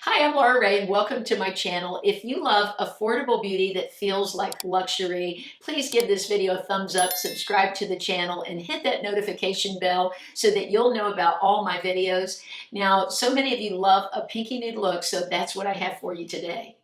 Hi, I'm Laura Ray, and welcome to my channel. If you love affordable beauty that feels like luxury, please give this video a thumbs up, subscribe to the channel, and hit that notification bell so that you'll know about all my videos. Now, so many of you love a pinky nude look, so that's what I have for you today.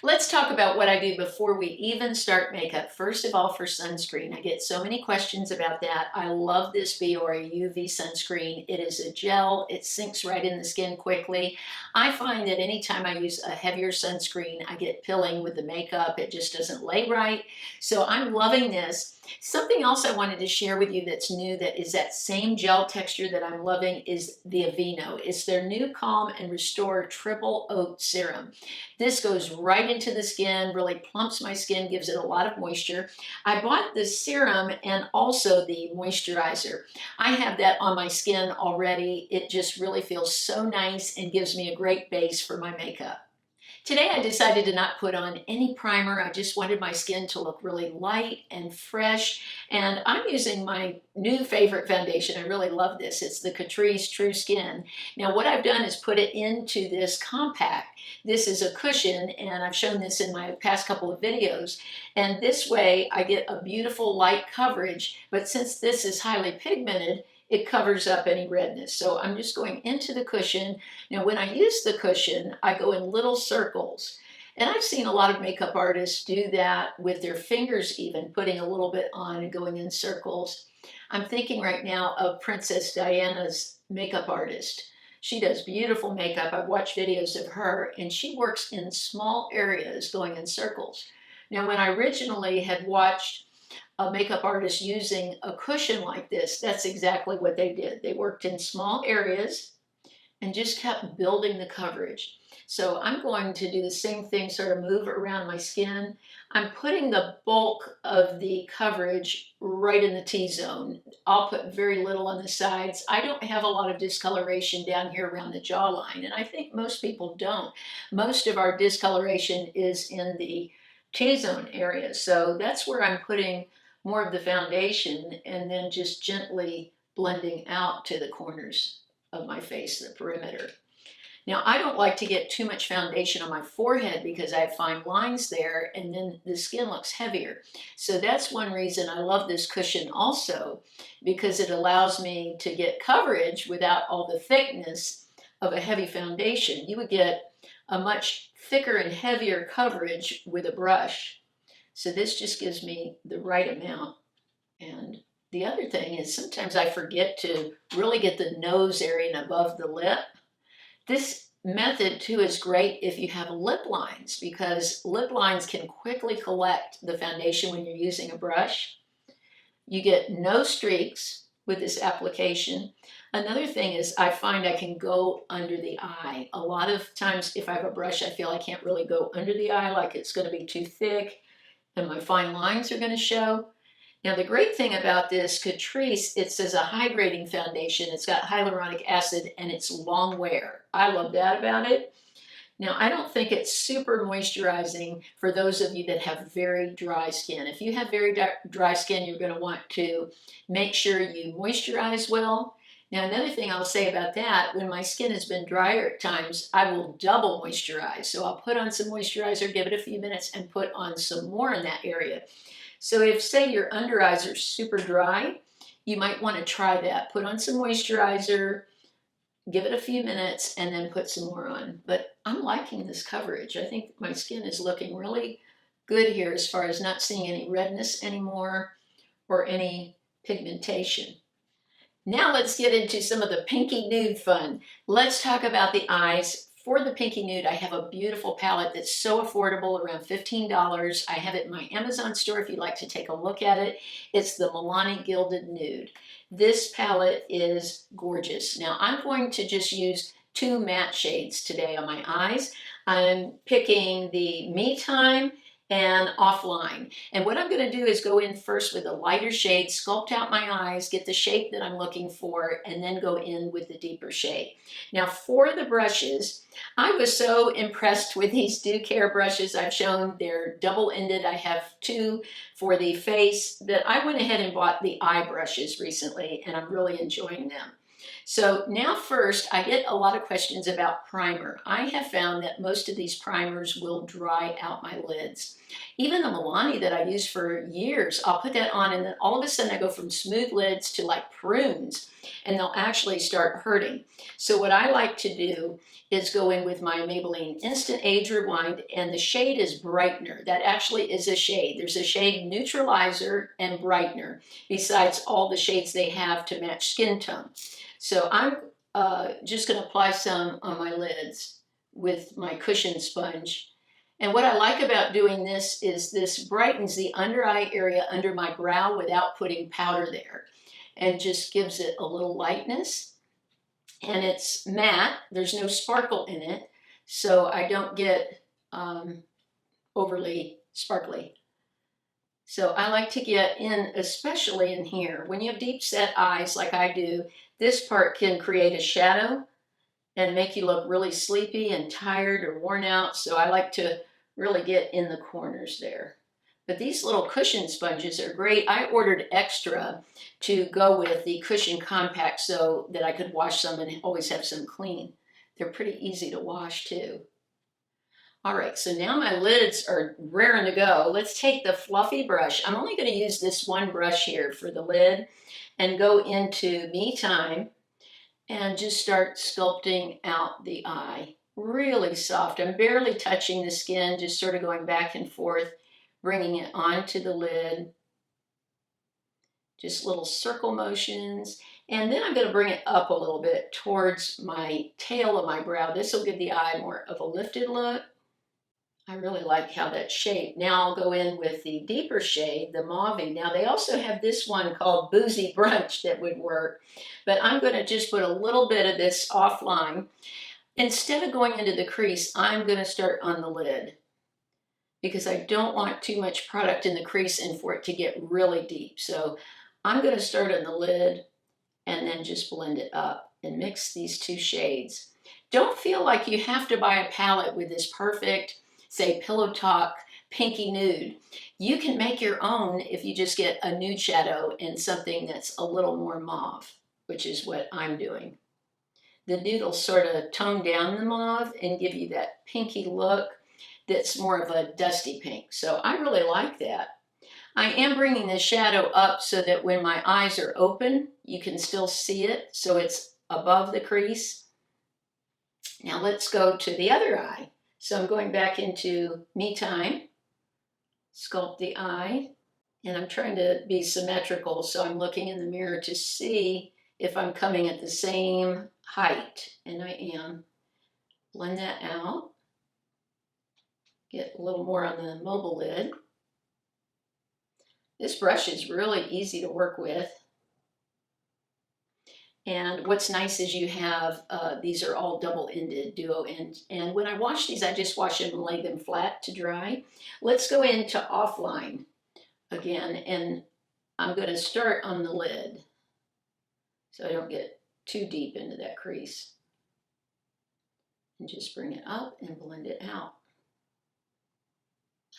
Let's talk about what I do before we even start makeup. First of all, for sunscreen, I get so many questions about that. I love this Biore UV sunscreen. It is a gel. It sinks right in the skin quickly. I find that anytime I use a heavier sunscreen, I get pilling with the makeup. It just doesn't lay right. So I'm loving this. Something else I wanted to share with you that's new that is that same gel texture that I'm loving is the Aveeno. It's their new Calm and Restore Triple Oat Serum. This goes right into the skin, really plumps my skin, gives it a lot of moisture. I bought the serum and also the moisturizer. I have that on my skin already. It just really feels so nice and gives me a great base for my makeup. Today I decided to not put on any primer. I just wanted my skin to look really light and fresh. And I'm using my new favorite foundation. I really love this. It's the Catrice True Skin. Now what I've done is put it into this compact. This is a cushion, and I've shown this in my past couple of videos. And this way I get a beautiful light coverage. But since this is highly pigmented, it covers up any redness. So I'm just going into the cushion. Now when I use the cushion, I go in little circles. And I've seen a lot of makeup artists do that with their fingers even, putting a little bit on and going in circles. I'm thinking right now of Princess Diana's makeup artist. She does beautiful makeup. I've watched videos of her, and she works in small areas going in circles. Now when I originally had watched a makeup artist using a cushion like this, that's exactly what they did. They worked in small areas and just kept building the coverage. So I'm going to do the same thing, sort of move around my skin. I'm putting the bulk of the coverage right in the T-zone. I'll put very little on the sides. I don't have a lot of discoloration down here around the jawline, and I think most people don't. Most of our discoloration is in the T-zone area, so that's where I'm putting more of the foundation and then just gently blending out to the corners of my face, the perimeter. Now, I don't like to get too much foundation on my forehead because I have fine lines there and then the skin looks heavier. So that's one reason I love this cushion also, because it allows me to get coverage without all the thickness of a heavy foundation. You would get a much thicker and heavier coverage with a brush. So this just gives me the right amount. And the other thing is sometimes I forget to really get the nose area and above the lip. This method too is great if you have lip lines, because lip lines can quickly collect the foundation when you're using a brush. You get no streaks with this application. Another thing is I find I can go under the eye. A lot of times if I have a brush, I feel I can't really go under the eye, like it's going to be too thick and my fine lines are going to show. Now the great thing about this Catrice, it says a hydrating foundation. It's got hyaluronic acid and it's long wear. I love that about it. Now I don't think it's super moisturizing for those of you that have very dry skin. If you have very dry skin, you're going to want to make sure you moisturize well. Now another thing I'll say about that, when my skin has been drier at times, I will double moisturize. So I'll put on some moisturizer, give it a few minutes, and put on some more in that area. So if, say, your under eyes are super dry, you might want to try that. Put on some moisturizer, give it a few minutes, and then put some more on. But I'm liking this coverage. I think my skin is looking really good here as far as not seeing any redness anymore or any pigmentation. Now let's get into some of the pinky nude fun. Let's talk about the eyes. For the pinky nude, I have a beautiful palette that's so affordable, around $15. I have it in my Amazon store if you'd like to take a look at it. It's the Milani Gilded Nude. This palette is gorgeous. Now I'm going to just use two matte shades today on my eyes. I'm picking the Me Time and Offline. And what I'm going to do is go in first with a lighter shade, sculpt out my eyes, get the shape that I'm looking for, and then go in with the deeper shade. Now for the brushes, I was so impressed with these Do Care brushes I've shown. They're double-ended. I have two for the face that I went ahead and bought the eye brushes recently, and I'm really enjoying them. So now first, I get a lot of questions about primer. I have found that most of these primers will dry out my lids. Even the Milani that I used for years, I'll put that on and then all of a sudden I go from smooth lids to like prunes and they'll actually start hurting. So what I like to do is go in with my Maybelline Instant Age Rewind, and the shade is Brightener. That actually is a shade. There's a shade Neutralizer and Brightener besides all the shades they have to match skin tone. So I'm just going to apply some on my lids with my cushion sponge. And what I like about doing this is this brightens the under eye area under my brow without putting powder there, and just gives it a little lightness. And it's matte, there's no sparkle in it, so I don't get overly sparkly. So I like to get in, especially in here. When you have deep set eyes like I do, this part can create a shadow and make you look really sleepy and tired or worn out. So I like to really get in the corners there. But these little cushion sponges are great. I ordered extra to go with the cushion compact so that I could wash some and always have some clean. They're pretty easy to wash too. All right, so now my lids are raring to go. Let's take the fluffy brush. I'm only going to use this one brush here for the lid and go into Me Time and just start sculpting out the eye. Really soft. I'm barely touching the skin, just sort of going back and forth, bringing it onto the lid. Just little circle motions. And then I'm going to bring it up a little bit towards my tail of my brow. This will give the eye more of a lifted look. I really like how that's shaped. Now I'll go in with the deeper shade, the mauve. Now they also have this one called Boozy Brunch that would work, but I'm going to just put a little bit of this offline. Instead of going into the crease, I'm going to start on the lid because I don't want too much product in the crease and for it to get really deep. So I'm going to start on the lid and then just blend it up and mix these two shades. Don't feel like you have to buy a palette with this perfect, say, Pillow Talk Pinky Nude. You can make your own if you just get a nude shadow and something that's a little more mauve, which is what I'm doing. The nude will sort of tone down the mauve and give you that pinky look that's more of a dusty pink. So I really like that. I am bringing the shadow up so that when my eyes are open, you can still see it, so it's above the crease. Now let's go to the other eye. So I'm going back into Me Time, sculpt the eye, and I'm trying to be symmetrical, so I'm looking in the mirror to see if I'm coming at the same height, and I am. Blend that out. Get a little more on the mobile lid. This brush is really easy to work with. And what's nice is you have, these are all double-ended duo end. And when I wash these, I just wash them and lay them flat to dry. Let's go into offline again, and I'm going to start on the lid so I don't get too deep into that crease. And just bring it up and blend it out.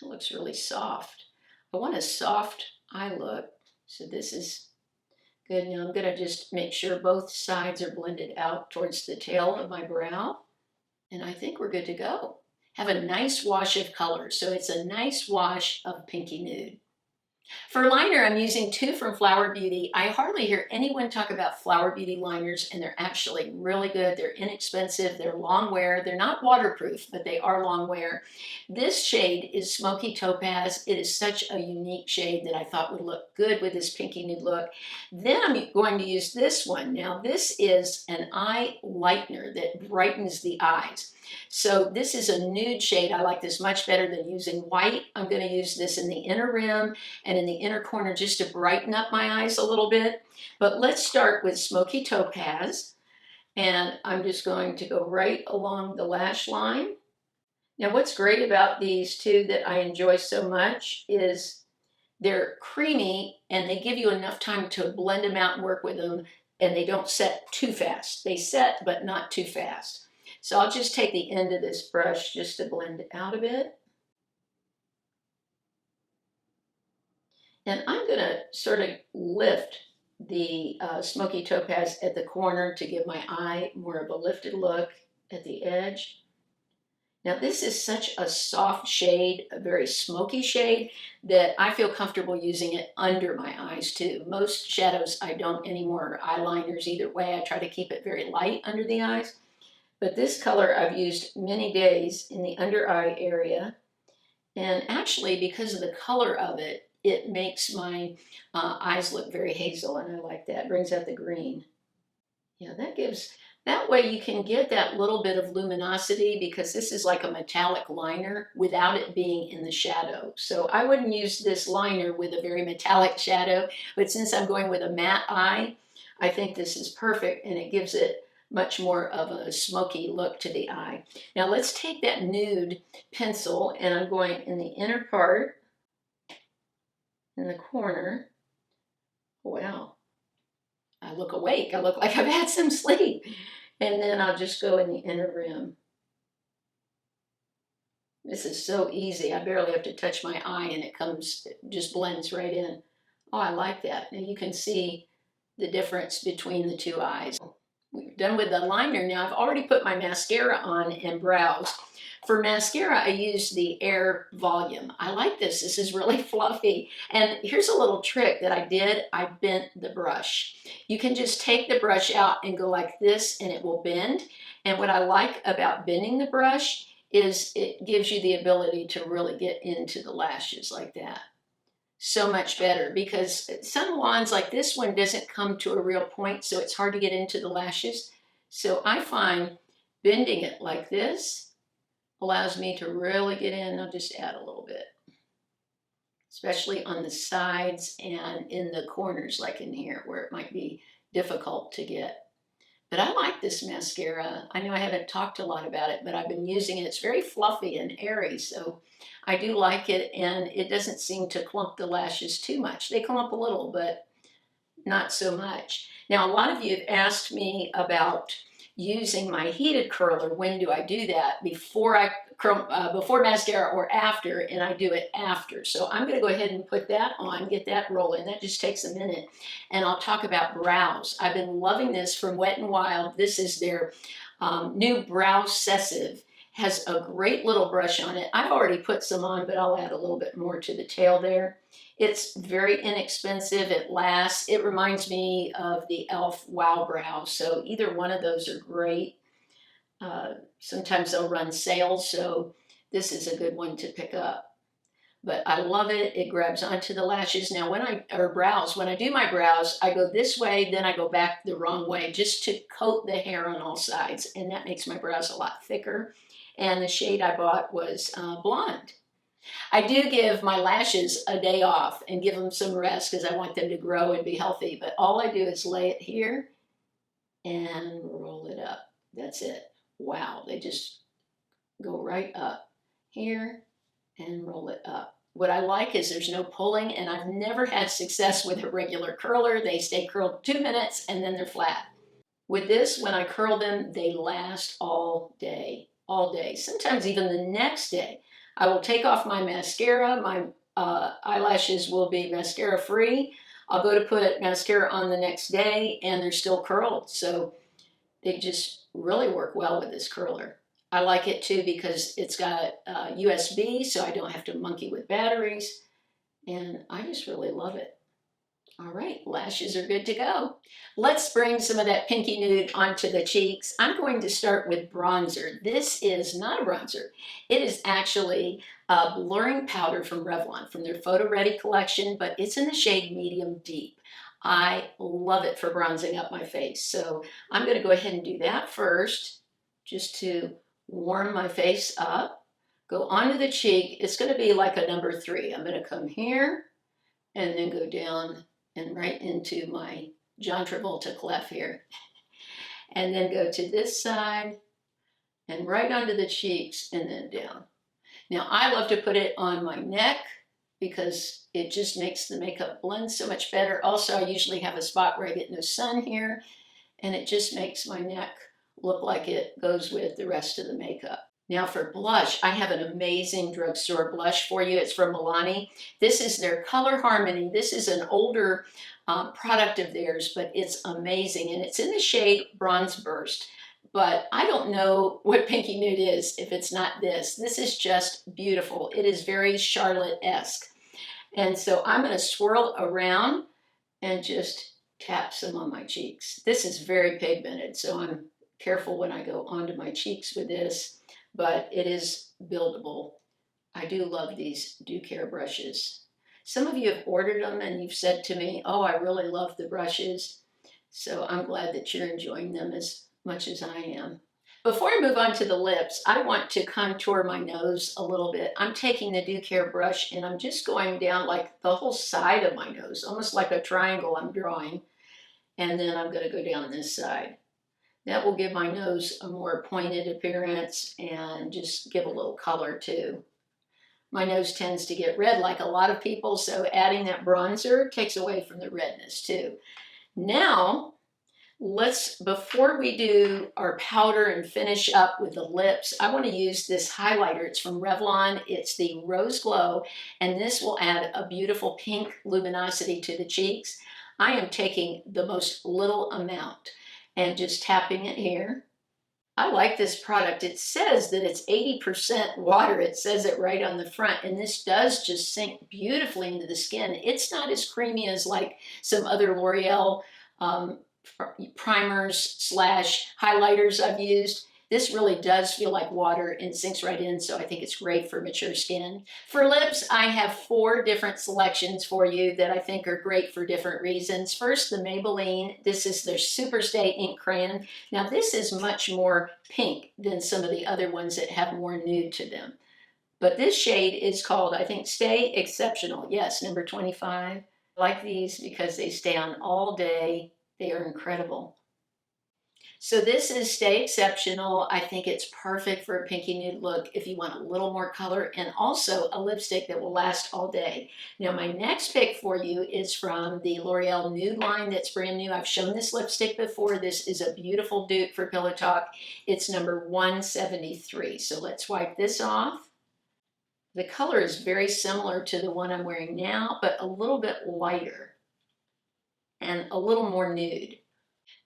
It looks really soft. I want a soft eye look, so this is good. Now I'm going to just make sure both sides are blended out towards the tail of my brow, and I think we're good to go. Have a nice wash of color, so it's a nice wash of Pinky Nude. For liner, I'm using two from Flower Beauty. I hardly hear anyone talk about Flower Beauty liners, and they're actually really good. They're inexpensive, they're long wear. They're not waterproof, but they are long wear. This shade is Smoky Topaz. It is such a unique shade that I thought would look good with this Pinky Nude look. Then I'm going to use this one. Now this is an eye lightener that brightens the eyes. So this is a nude shade. I like this much better than using white. I'm going to use this in the inner rim and in the inner corner just to brighten up my eyes a little bit. But let's start with Smoky Topaz. And I'm just going to go right along the lash line. Now what's great about these two that I enjoy so much is they're creamy and they give you enough time to blend them out and work with them, and they don't set too fast. They set, but not too fast. So I'll just take the end of this brush just to blend it out a bit. And I'm going to sort of lift the smoky topaz at the corner to give my eye more of a lifted look at the edge. Now this is such a soft shade, a very smoky shade, that I feel comfortable using it under my eyes too. Most shadows I don't anymore, eyeliners either way. I try to keep it very light under the eyes. But this color I've used many days in the under eye area. And actually, because of the color of it, it makes my eyes look very hazel, and I like that. It brings out the green. Yeah, that way you can get that little bit of luminosity because this is like a metallic liner without it being in the shadow. So I wouldn't use this liner with a very metallic shadow, but since I'm going with a matte eye, I think this is perfect and it gives it much more of a smoky look to the eye. Now let's take that nude pencil and I'm going in the inner part, in the corner. Wow. I look awake. I look like I've had some sleep. And then I'll just go in the inner rim. This is so easy. I barely have to touch my eye and it just blends right in. Oh, I like that. Now you can see the difference between the two eyes. We're done with the liner now. I've already put my mascara on and brows. For mascara, I use the Air Volume. I like this. This is really fluffy. And here's a little trick that I did. I bent the brush. You can just take the brush out and go like this and it will bend. And what I like about bending the brush is it gives you the ability to really get into the lashes like that. So much better because some wands like this one doesn't come to a real point, so it's hard to get into the lashes. So I find bending it like this allows me to really get in. I'll just add a little bit, especially on the sides and in the corners like in here where it might be difficult to get. But I like this mascara. I know I haven't talked a lot about it, but I've been using it. It's very fluffy and airy, so I do like it, and it doesn't seem to clump the lashes too much. They clump a little, but not so much. Now, a lot of you have asked me about using my heated curler. When do I do that? Before mascara or after, and I do it after. So I'm going to go ahead and put that on, get that rolling. That just takes a minute. And I'll talk about brows. I've been loving this from Wet n Wild. This is their new Brow Sessive. Has a great little brush on it. I've already put some on, but I'll add a little bit more to the tail there. It's very inexpensive. It lasts. It reminds me of the e.l.f. Wow Brow. So either one of those are great. Sometimes they'll run sales, so this is a good one to pick up. But I love it. It grabs onto the lashes. Now when I do my brows, I go this way, then I go back the wrong way just to coat the hair on all sides. And that makes my brows a lot thicker. And the shade I bought was blonde. I do give my lashes a day off and give them some rest because I want them to grow and be healthy. But all I do is lay it here and roll it up. That's it. Wow, they just go right up here and roll it up. What I like is there's no pulling, and I've never had success with a regular curler. They stay curled 2 minutes and then they're flat. With this, when I curl them, they last all day, sometimes even the next day. I will take off my mascara. My eyelashes will be mascara free. I'll go to put mascara on the next day and they're still curled. So they just really work well with this curler. I like it too because it's got USB, so I don't have to monkey with batteries. And I just really love it. All right, lashes are good to go. Let's bring some of that pinky nude onto the cheeks. I'm going to start with bronzer. This is not a bronzer. It is actually a blurring powder from Revlon, from their Photo Ready collection, but it's in the shade Medium Deep. I love it for bronzing up my face. So I'm going to go ahead and do that first, just to warm my face up. Go onto the cheek. It's going to be like a number 3. I'm going to come here and then go down and right into my John Travolta clef here. And then go to this side and right onto the cheeks and then down. Now I love to put it on my neck because it just makes the makeup blend so much better. Also, I usually have a spot where I get no sun here, and it just makes my neck look like it goes with the rest of the makeup. Now for blush, I have an amazing drugstore blush for you. It's from Milani. This is their Color Harmony. This is an older product of theirs, but it's amazing. And it's in the shade Bronze Burst. But I don't know what Pinky Nude is if it's not this. This is just beautiful. It is very Charlotte-esque. And so I'm going to swirl around and just tap some on my cheeks. This is very pigmented, so I'm careful when I go onto my cheeks with this, but it is buildable. I do love these Do Care brushes. Some of you have ordered them and you've said to me, oh, I really love the brushes. So I'm glad that you're enjoying them as much as I am. Before I move on to the lips, I want to contour my nose a little bit. I'm taking the Do Care brush and I'm just going down like the whole side of my nose, almost like a triangle I'm drawing. And then I'm going to go down this side. That will give my nose a more pointed appearance and just give a little color too. My nose tends to get red like a lot of people, so adding that bronzer takes away from the redness too. Now, before we do our powder and finish up with the lips, I want to use this highlighter. It's from Revlon. It's the Rose Glow, and this will add a beautiful pink luminosity to the cheeks. I am taking the most little amount and just tapping it here. I like this product. It says that it's 80% water. It says it right on the front, and this does just sink beautifully into the skin. It's not as creamy as like some other L'Oreal primers slash highlighters I've used. This really does feel like water and sinks right in, so I think it's great for mature skin. For lips, I have 4 different selections for you that I think are great for different reasons. First, the Maybelline. This is their Superstay Ink Crayon. Now, this is much more pink than some of the other ones that have more nude to them. But this shade is called, I think, Stay Exceptional. Yes, number 25. I like these because they stay on all day. They are incredible. So this is Stay Exceptional. I think it's perfect for a pinky nude look if you want a little more color and also a lipstick that will last all day. Now my next pick for you is from the L'Oreal Nude line that's brand new. I've shown this lipstick before. This is a beautiful dupe for Pillow Talk. It's number 173. So let's wipe this off. The color is very similar to the one I'm wearing now, but a little bit lighter and a little more nude.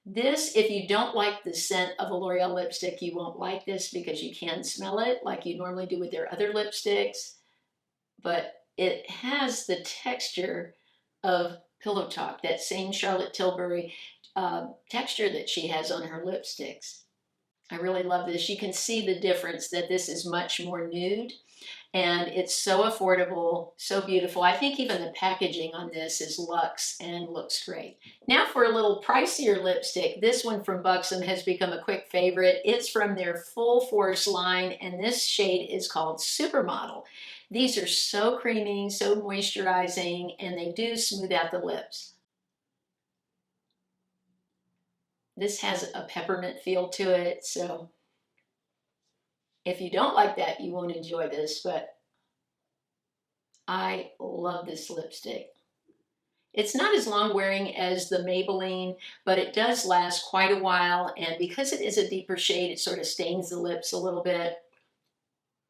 This, if you don't like the scent of a L'Oreal lipstick, you won't like this because you can smell it like you normally do with their other lipsticks. But it has the texture of Pillow Talk, that same Charlotte Tilbury texture that she has on her lipsticks. I really love this. You can see the difference that this is much more nude. And it's so affordable, so beautiful. I think even the packaging on this is luxe and looks great. Now for a little pricier lipstick. This one from Buxom has become a quick favorite. It's from their Full Force line, and this shade is called Supermodel. These are so creamy, so moisturizing, and they do smooth out the lips. This has a peppermint feel to it, so if you don't like that, you won't enjoy this, but I love this lipstick. It's not as long wearing as the Maybelline, but it does last quite a while, and because it is a deeper shade, it sort of stains the lips a little bit.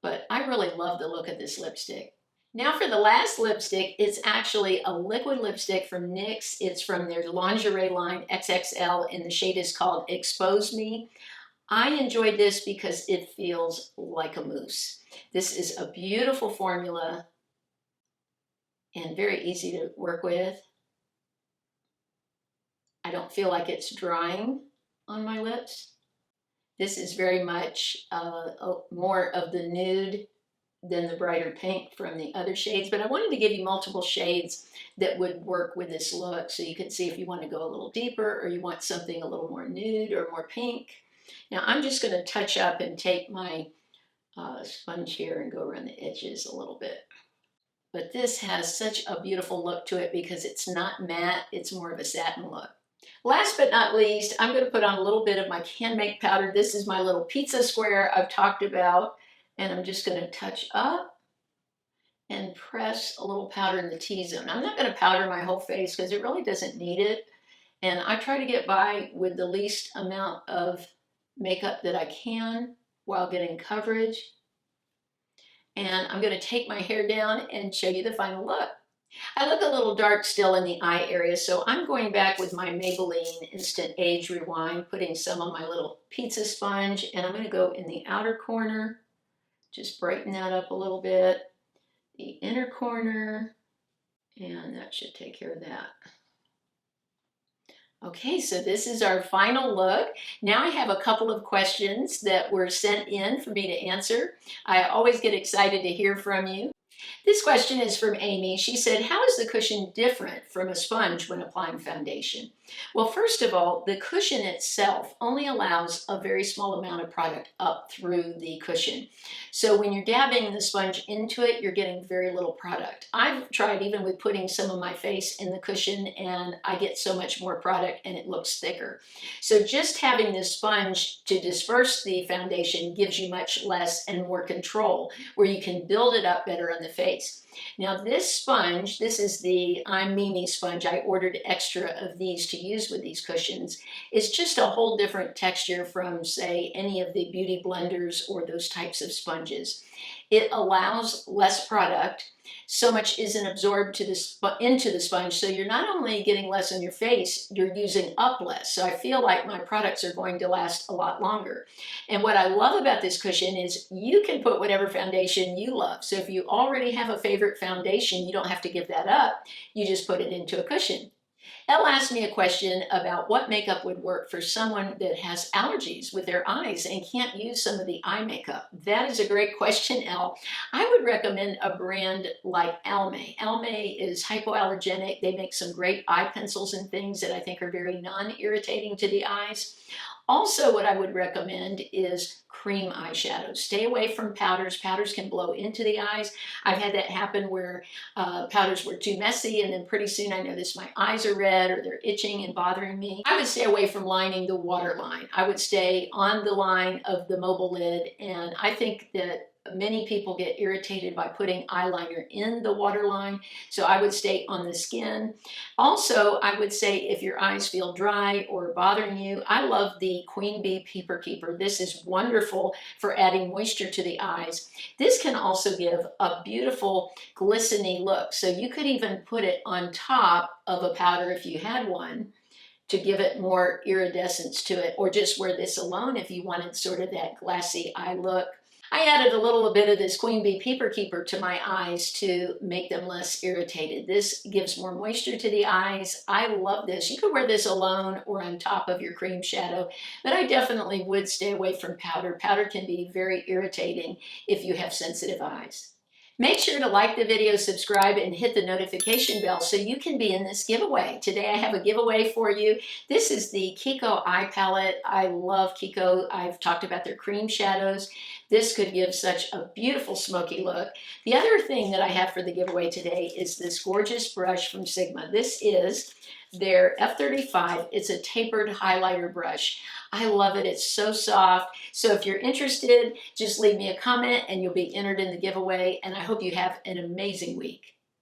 But I really love the look of this lipstick. Now for the last lipstick, it's actually a liquid lipstick from NYX. It's from their lingerie line XXL, and the shade is called Expose Me. I enjoyed this because it feels like a mousse. This is a beautiful formula and very easy to work with. I don't feel like it's drying on my lips. This is very much more of the nude than the brighter pink from the other shades, but I wanted to give you multiple shades that would work with this look so you can see if you want to go a little deeper or you want something a little more nude or more pink. Now I'm just going to touch up and take my sponge here and go around the edges a little bit. But this has such a beautiful look to it because it's not matte, it's more of a satin look. Last but not least, I'm going to put on a little bit of my Can Make powder. This is my little pizza square I've talked about, and I'm just going to touch up and press a little powder in the T-zone. I'm not going to powder my whole face because it really doesn't need it, and I try to get by with the least amount of makeup that I can while getting coverage. And I'm going to take my hair down and show you the final look. I look a little dark still in the eye area, so I'm going back with my Maybelline Instant Age Rewind, putting some on my little pizza sponge, and I'm going to go in the outer corner, just brighten that up a little bit, the inner corner, and that should take care of that. Okay, so this is our final look. Now I have a couple of questions that were sent in for me to answer. I always get excited to hear from you. This question is from Amy. She said, how is the cushion different from a sponge when applying foundation? Well, first of all, the cushion itself only allows a very small amount of product up through the cushion. So when you're dabbing the sponge into it, you're getting very little product. I've tried even with putting some of my face in the cushion, and I get so much more product and it looks thicker. So just having this sponge to disperse the foundation gives you much less and more control, where you can build it up better on the face. Now this sponge, this is the I'm Mimi sponge. I ordered extra of these to use with these cushions. It's just a whole different texture from, say, any of the beauty blenders or those types of sponges. It allows less product. So much isn't absorbed to into the sponge, so you're not only getting less on your face, you're using up less. So I feel like my products are going to last a lot longer. And what I love about this cushion is you can put whatever foundation you love. So if you already have a favorite foundation, you don't have to give that up. You just put it into a cushion. Elle asked me a question about what makeup would work for someone that has allergies with their eyes and can't use some of the eye makeup. That is a great question, Elle. I would recommend a brand like Almay. Almay is hypoallergenic. They make some great eye pencils and things that I think are very non-irritating to the eyes. Also, what I would recommend is cream eyeshadows. Stay away from powders. Powders can blow into the eyes. I've had that happen where powders were too messy, and then pretty soon I noticed my eyes are red or they're itching and bothering me. I would stay away from lining the waterline. I would stay on the line of the mobile lid, and I think that many people get irritated by putting eyeliner in the waterline, so I would stay on the skin. Also, I would say if your eyes feel dry or bothering you, I love the Queen Bee Peeper Keeper. This is wonderful for adding moisture to the eyes. This can also give a beautiful glistening look, so you could even put it on top of a powder if you had one to give it more iridescence to it, or just wear this alone if you wanted sort of that glassy eye look. I added a little bit of this Queen Bee Peeper Keeper to my eyes to make them less irritated. This gives more moisture to the eyes. I love this. You could wear this alone or on top of your cream shadow, but I definitely would stay away from powder. Powder can be very irritating if you have sensitive eyes. Make sure to like the video, subscribe, and hit the notification bell so you can be in this giveaway. Today I have a giveaway for you. This is the Kiko eye palette. I love Kiko. I've talked about their cream shadows. This could give such a beautiful smoky look. The other thing that I have for the giveaway today is this gorgeous brush from Sigma. This is their F35. It's a tapered highlighter brush. I love it. It's so soft. So if you're interested, just leave me a comment and you'll be entered in the giveaway. And I hope you have an amazing week.